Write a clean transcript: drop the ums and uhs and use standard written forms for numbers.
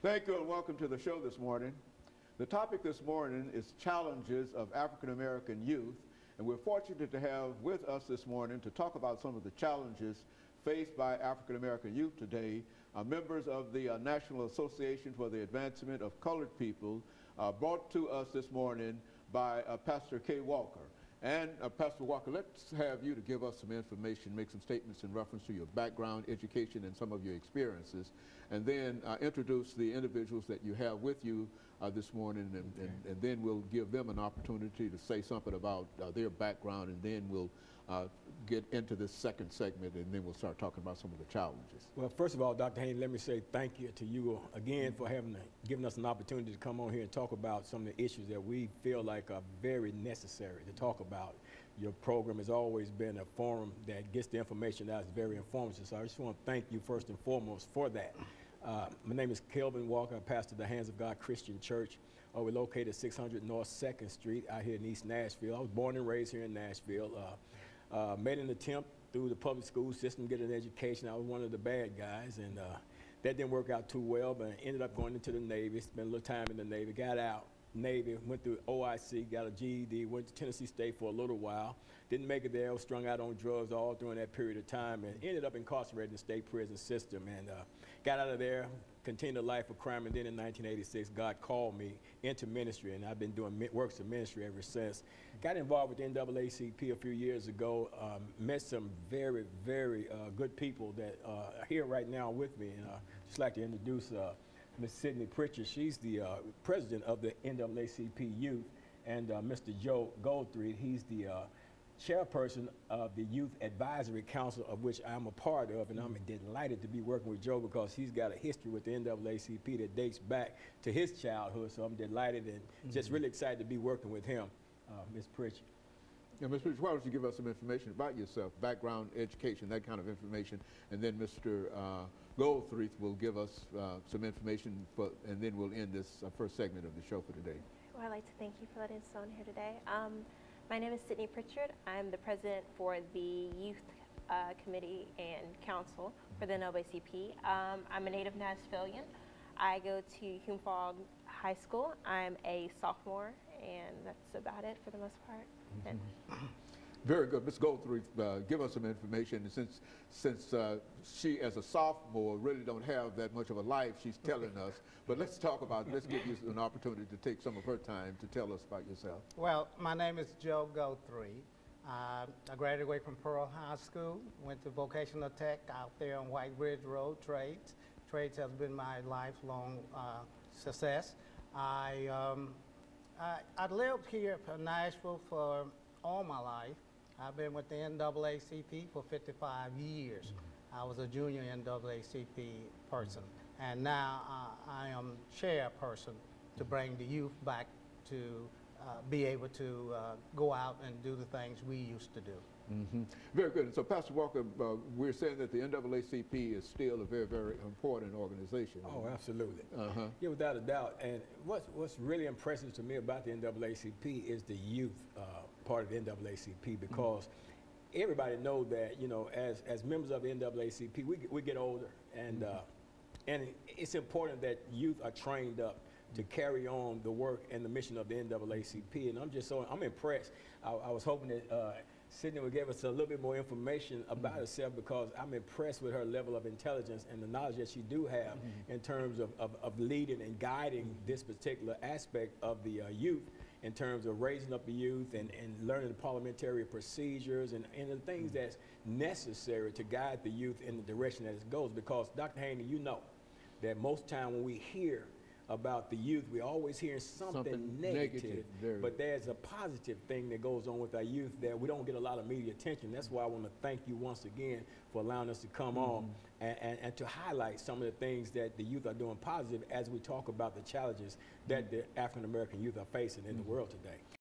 Thank you and welcome to the show this morning. The topic this morning is challenges of African American youth, and we're fortunate to have with us this morning to talk about some of the challenges faced by African American youth today, members of the National Association for the Advancement of Colored People, brought to us this morning by Pastor KWalker. And Pastor Walker, let's have you to give us some information, make some statements in reference to your background, education, and some of your experiences, and then introduce the individuals that you have with you this morning, and then we'll give them an opportunity to say something about their background, and then we'll get into this second segment, and then we'll start talking about some of the challenges. Well, first of all, Dr. Haynes, let me say thank you to you again for giving us an opportunity to come on here and talk about some of the issues that we feel like are very necessary to talk about. Your program has always been a forum that gets the information out. It's very informative. So I just want to thank you first and foremost for that. My name is KWalker. I pastor the Hands of God Christian Church. We're located at 600 North 2nd Street out here in East Nashville. I was born and raised here in Nashville. Made an attempt through the public school system to get an education. I was one of the bad guys, and that didn't work out too well, but I ended up going into the Navy, spent a little time in the Navy, got out, Navy, went through OIC, got a GED, went to Tennessee State for a little while, didn't make it there, was strung out on drugs all during that period of time, and ended up incarcerated in the state prison system, and got out of there, continued a life of crime, and then in 1986, God called me into ministry, and I've been doing works of ministry ever since. Got involved with the NAACP a few years ago, met some very, very good people that are here right now with me, and just like to introduce Ms. Sydney Pritchard. She's the president of the NAACP Youth, and Mr. Joe Goldthread, he's the chairperson of the Youth Advisory Council, of which I'm a part of, and I'm delighted to be working with Joe because he's got a history with the NAACP that dates back to his childhood, so I'm delighted and just really excited to be working with him. Ms. Pritchard. Yeah, Ms. Pritchard, why don't you give us some information about yourself, background, education, that kind of information, and then Mr. Goldthread will give us some information, and then we'll end this first segment of the show for today. Well, I'd like to thank you for letting us on here today. My name is Sydney Pritchard. I'm the president for the Youth Committee and Council for the NAACP. I'm a native Nashvilleian. I go to Hume Fogg High School. I'm a sophomore, and that's about it for the most part. Very good. Ms. Goldthread, give us some information. And since she, as a sophomore, really don't have that much of a life, she's telling us. But let's talk about, let's give you an opportunity to take some of her time to tell us about yourself. Well, my name is Joe Goldthread. I graduated from Pearl High School, went to vocational tech out there on White Bridge Road, trades. Trades has been my lifelong success. I lived here in Nashville for all my life. I've been with the NAACP for 55 years. I was a junior NAACP person, and now I am chairperson to bring the youth back to be able to go out and do the things we used to do. Very good. And so, Pastor Walker, we're saying that the NAACP is still a very, very important organization. Oh, absolutely. Yeah, without a doubt. And what's really impressive to me about the NAACP is the youth part of the NAACP, because everybody knows that, you know, as members of the NAACP, we get older, and it's important that youth are trained up to carry on the work and the mission of the NAACP. And I'm impressed. I was hoping that Sydney would give us a little bit more information about herself, because I'm impressed with her level of intelligence and the knowledge that she do have in terms of leading and guiding this particular aspect of the youth, in terms of raising up the youth and learning the parliamentary procedures and the things that's necessary to guide the youth in the direction that it goes. Because, Dr. Haney, you know that most time when we hear about the youth, we always hear something negative, but there's a positive thing that goes on with our youth that we don't get a lot of media attention. That's why I want to thank you once again for allowing us to come on and to highlight some of the things that the youth are doing positive as we talk about the challenges that the African American youth are facing in the world today.